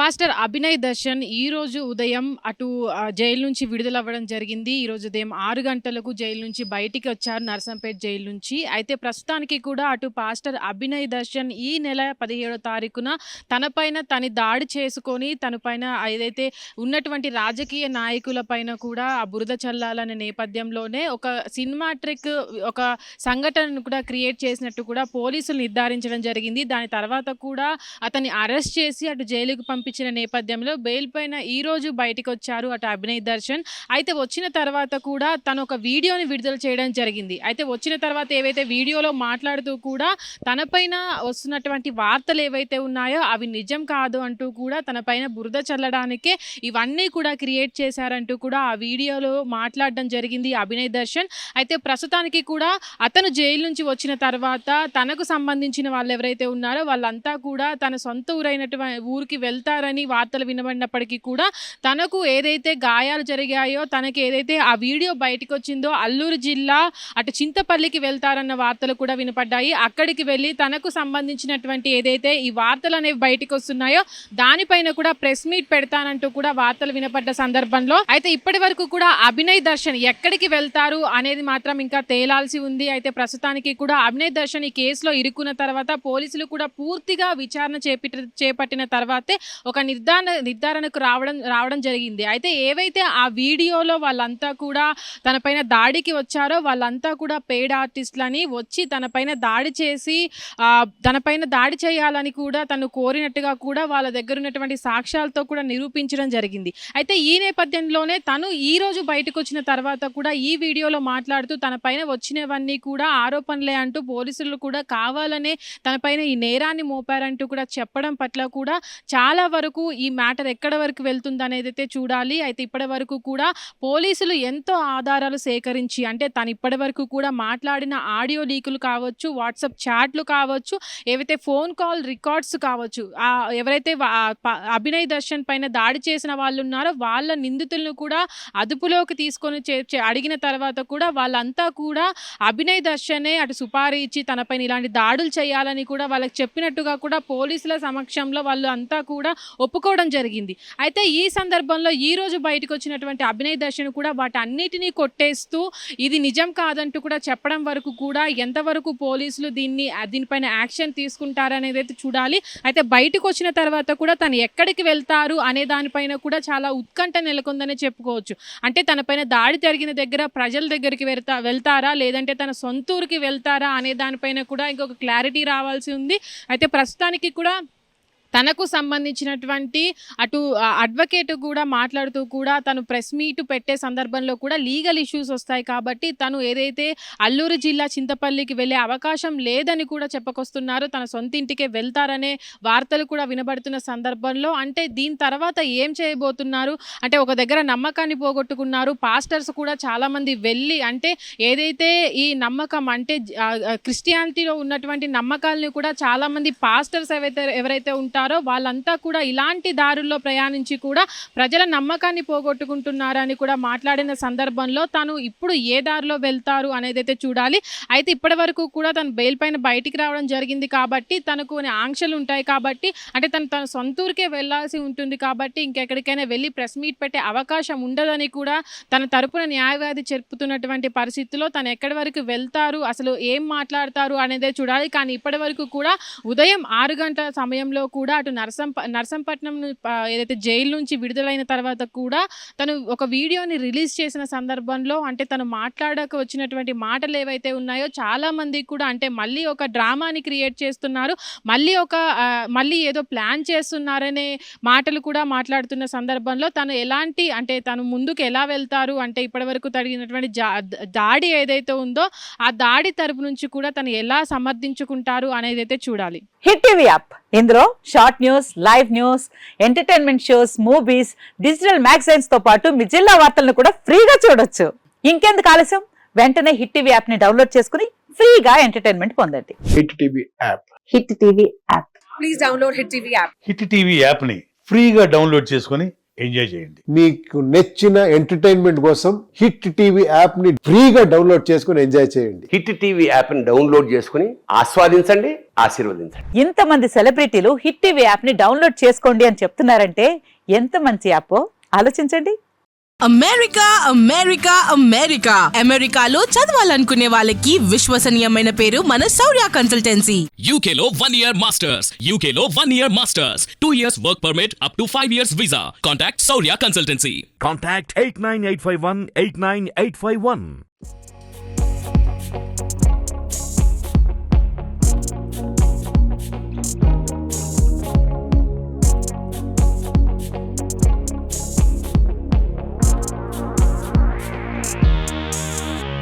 Pastor Abhinay Darshan ఈరోజు ఉదయం అటు జైలు నుంచి విడుదలవ్వడం జరిగింది. ఈరోజు ఉదయం 6 గంటలకు జైలు నుంచి బయటికి వచ్చారు నర్సంపేట్ జైలు నుంచి. అయితే ప్రస్తుతానికి కూడా అటు పాస్టర్ అభినయ్ దర్శన్ ఈ నెల 17వ తారీఖున తనపైన దాడి చేసుకొని తన పైన ఏదైతే ఉన్నటువంటి రాజకీయ నాయకుల పైన కూడా ఆ బురద చల్లాలనే నేపథ్యంలోనే ఒక సినిమాట్రిక్ ఒక సంఘటనను కూడా క్రియేట్ చేసినట్టు కూడా పోలీసులు నిర్ధారించడం జరిగింది. దాని తర్వాత కూడా అతన్ని అరెస్ట్ చేసి అటు జైలుకు పంపించిన నేపథ్యంలో బెయిల్ పైన ఈ రోజు బయటికి వచ్చారు అటు అభినయ్ దర్శన్. అయితే వచ్చిన తర్వాత కూడా తను ఒక వీడియోని విడుదల చేయడం జరిగింది. అయితే వచ్చిన తర్వాత ఏవైతే వీడియోలో మాట్లాడుతూ కూడా తనపైన వస్తున్నటువంటి వార్తలు ఏవైతే ఉన్నాయో అవి నిజం కాదు అంటూ కూడా తనపైన బురద చల్లడానికే ఇవన్నీ కూడా క్రియేట్ చేశారంటూ కూడా ఆ వీడియోలో మాట్లాడడం జరిగింది అభినయ్ దర్శన్. అయితే ప్రస్తుతానికి కూడా అతను జైలు నుంచి వచ్చిన తర్వాత తనకు సంబంధించిన వాళ్ళు ఎవరైతే ఉన్నారో వాళ్ళంతా కూడా తన సొంత ఊరైనటువంటి ఊరికి వెళ్తారని వార్తలు వినబడినప్పటికీ కూడా తనకు ఏదైతే గాయాలు జరిగాయో తనకి ఏదైతే ఆ వీడియో బయటకు వచ్చిందో అల్లూరు జిల్లా అటు చింతపల్లికి వెళ్తారన్న వార్తలు కూడా వినపడ్డాయి. అక్కడికి వెళ్ళి తనకు సంబంధించినటువంటి ఏదైతే ఈ వార్తలు అనేవి బయటకు వస్తున్నాయో దానిపైన కూడా ప్రెస్ మీట్ పెడతానంటూ కూడా వార్తలు వినపడ్డ సందర్భంలో అయితే ఇప్పటి వరకు కూడా అభినయ్ దర్శన్ ఎక్కడికి వెళ్తారు అనేది మాత్రం ఇంకా తేలాల్సి ఉంది. అయితే ప్రస్తుతానికి కూడా అభినయ్ దర్శన్ ఈ కేసులో ఇరుక్కున్న తర్వాత పోలీసులు కూడా పూర్తిగా విచారణ చేపట్టిన తర్వాతే ఒక నిర్ధారణకు రావడం జరిగింది. అయితే ఏవైతే ఆ వీడియోలో వాళ్ళంతా కూడా తనపైన దాడికి వచ్చారో వాళ్ళంతా కూడా పెయిడ్ ఆర్టిస్టులని వచ్చి తనపైన దాడి చేసి తనపైన దాడి చేయాలని కూడా తను కోరినట్టుగా కూడా వాళ్ళ దగ్గర ఉన్నటువంటి సాక్ష్యాలతో కూడా నిరూపించడం జరిగింది. అయితే ఈ నేపథ్యంలోనే తను ఈ రోజు బయటకు వచ్చిన తర్వాత కూడా ఈ వీడియోలో మాట్లాడుతూ తనపైన వచ్చినవన్నీ కూడా ఆరోపణలే అంటూ పోలీసులు కూడా కావాలనే తనపైన ఈ నేరాన్ని మోపారంటూ కూడా చెప్పడం పట్ల కూడా చాలా వరకు ఈ మ్యాటర్ ఎక్కడ వరకు వెళ్తుంది అనేది అయితే చూడాలి. అయితే ఇప్పటి వరకు కూడా పోలీసులు ఎంతో ఆధారాలు సేకరించి అంటే తను ఇప్పటి వరకు కూడా మాట్లాడిన ఆడియో లీకులు కావచ్చు, వాట్సాప్ చాట్లు కావచ్చు, ఏవైతే ఫోన్ కాల్ రికార్డ్స్ కావచ్చు, ఎవరైతే అభినయ్ దర్శన్ పైన దాడి చేసిన వాళ్ళు ఉన్నారో వాళ్ళ నిందితులను కూడా అదుపులోకి తీసుకొని అడిగిన తర్వాత కూడా వాళ్ళంతా కూడా అభినయ్ దర్శనే అటు సుపారీ ఇచ్చి తనపైన ఇలాంటి దాడులు చేయాలని కూడా వాళ్ళకి చెప్పినట్టుగా కూడా పోలీసుల సమక్షంలో వాళ్ళు అంతా కూడా ఒప్పుకోవడం జరిగింది. అయితే ఈ సందర్భంలో ఈ రోజు బయటకు వచ్చినటువంటి అభినయ్ దర్శన్ కూడా వాటన్నిటినీ కొట్టేస్తూ ఇది నిజం కాదంటూ కూడా చెప్పడం వరకు కూడా ఎంతవరకు పోలీసులు దీనిపైన యాక్షన్ తీసుకుంటారనేది అయితే చూడాలి. అయితే బయటకు వచ్చిన తర్వాత కూడా తను ఎక్కడికి వెళ్తారు అనే దానిపైన కూడా చాలా ఉత్కంఠ నెలకొందనే చెప్పుకోవచ్చు. అంటే తనపైన దాడి జరిగిన దగ్గర ప్రజల దగ్గరికి వెళ్తారా లేదంటే తన సొంతూరుకి వెళ్తారా అనే దానిపైన కూడా ఇంకొక క్లారిటీ రావాల్సి ఉంది. అయితే ప్రస్తుతానికి కూడా తనకు సంబంధించినటువంటి అటు అడ్వకేట్ కూడా మాట్లాడుతూ కూడా తను ప్రెస్ మీట్ పెట్టే సందర్భంలో కూడా లీగల్ ఇష్యూస్ వస్తాయి కాబట్టి తను ఏదైతే అల్లూరు జిల్లా చింతపల్లికి వెళ్ళే అవకాశం లేదని కూడా చెప్పుకొస్తున్నారు. తన సొంత ఇంటికే వెళ్తారనే వార్తలు కూడా వినబడుతున్న సందర్భంలో అంటే దీని తర్వాత ఏం చేయబోతున్నారు అంటే ఒక దగ్గర నమ్మకాన్ని పోగొట్టుకున్నారు. పాస్టర్స్ కూడా చాలామంది వెళ్ళి అంటే ఏదైతే ఈ నమ్మకం అంటే క్రిస్టియానిటీలో ఉన్నటువంటి నమ్మకాలని కూడా చాలామంది పాస్టర్స్ ఎవరైతే ఉంటారో వాళ్ళంతా కూడా ఇలాంటి దారుల్లో ప్రయాణించి కూడా ప్రజల నమ్మకాన్ని పోగొట్టుకుంటున్నారని కూడా మాట్లాడిన సందర్భంలో తను ఇప్పుడు ఏ దారిలో వెళ్తారు అనేది అయితే చూడాలి. అయితే ఇప్పటి వరకు కూడా తను బెయిల్ పైన బయటికి రావడం జరిగింది కాబట్టి తనకు ఆంక్షలు ఉంటాయి కాబట్టి అంటే తన సొంతూరుకే వెళ్లాల్సి ఉంటుంది కాబట్టి ఇంకెక్కడికైనా వెళ్ళి ప్రెస్ మీట్ పెట్టే అవకాశం ఉండదని కూడా తన తరపున న్యాయవాది చెప్పుతున్నటువంటి పరిస్థితుల్లో తను ఎక్కడి వరకు వెళ్తారు అసలు ఏం మాట్లాడతారు అనేదే చూడాలి. కానీ ఇప్పటి వరకు కూడా ఉదయం 6 గంటల సమయంలో కూడా అటు నర్సంపట్నం ఏదైతే జైలు నుంచి విడుదలైన తర్వాత కూడా తను ఒక వీడియోని రిలీజ్ చేసిన సందర్భంలో అంటే తను మాట్లాడక వచ్చినటువంటి మాటలు ఏవైతే ఉన్నాయో చాలా మంది కూడా అంటే మళ్ళీ ఒక డ్రామాని క్రియేట్ చేస్తున్నారు, మళ్ళీ ఏదో ప్లాన్ చేస్తున్నారనే మాటలు కూడా మాట్లాడుతున్న సందర్భంలో తను ఎలాంటి అంటే తను ముందుకు ఎలా వెళ్తారు అంటే ఇప్పటివరకు తగినటువంటి దాడి ఏదైతే ఉందో ఆ దాడి తరపు నుంచి కూడా తను ఎలా సమర్థించుకుంటారు అనేది అయితే చూడాలి. హిట్ టీవీ యాప్ ఇందులో short news, live news, entertainment shows, movies, digital magazines తో పాటు మీ జిల్లా వార్తలను కూడా ఫ్రీగా చూడొచ్చు. ఇంకెందుకు ఆలస్యం, వెంటనే హిట్ టీవీ యాప్ ని డౌన్లోడ్ చేసుకుని ఫ్రీగా ఎంటర్టైన్మెంట్ పొందండి. Hit TV app. Hit TV app. Please download hit TV app. Hit TV app ని ఫ్రీగా డౌన్లోడ్ చేసుకుని ఎంజాయ్ చేయండి. మీకు నచ్చిన ఎంటర్టైన్మెంట్ కోసం హిట్ టీవీ యాప్ ని ఫ్రీగా డౌన్లోడ్ చేసుకుని ఎంజాయ్ చేయండి. హిట్ టీవీ యాప్ ని డౌన్లోడ్ చేసుకుని ఆస్వాదించండి, ఆశీర్వదించండి. ఇంతమంది సెలబ్రిటీలు హిట్ టీవీ యాప్ ని డౌన్లోడ్ చేసుకోండి అని చెప్తున్నారంటే ఎంత మంచి యాప్ ఆలోచించండి. అమెరికా అమెరికా అమెరికా అమెరికాలో చదవాలనుకునే వాళ్ళకి విశ్వసనీయమైన పేరు మన శౌర్య కన్సల్టెన్సీ. UK లో 1 year masters. UK లో 1 year masters. 2 years work permit up to 5 years visa. Contact Saurya Consultancy. Contact 89851 89851.